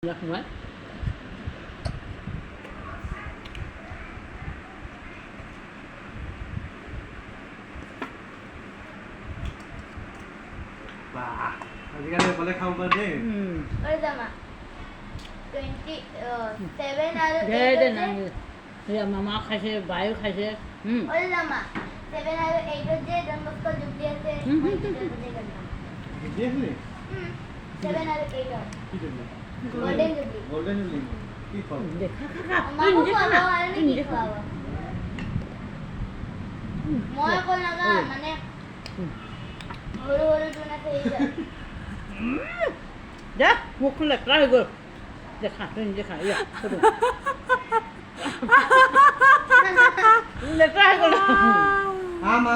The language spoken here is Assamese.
What? Wah, আজিকালি অকলে খাব পাৰে দেই। What is that? 27 আৰু দে 8 দে যে নাই সেয়া মামা খাইছে বায়ো খাইছে What is that? 7 আৰু 8 যে ডন বস্কো যুক্তি আছে হুম, হুম, মই হুম। তেতিয়াৰ পৰাই গম পাওঁ। বুজি আছিলি? 7 আৰু 8 কি দিলি? Golden jubilee golden jubilee. কি ফল? দে খা খা খা আমাকো দে খুৱাব খা আৰু নে কি খুৱাব মই আকৌ নাযাওঁ মানে সৰু সৰু যোন আছে সেইজন দে মুখখন লেতেৰা হৈ গ'ল দে খা তই নিজে খা ইয়া ফটো লেতেৰা হৈ গ'ল আম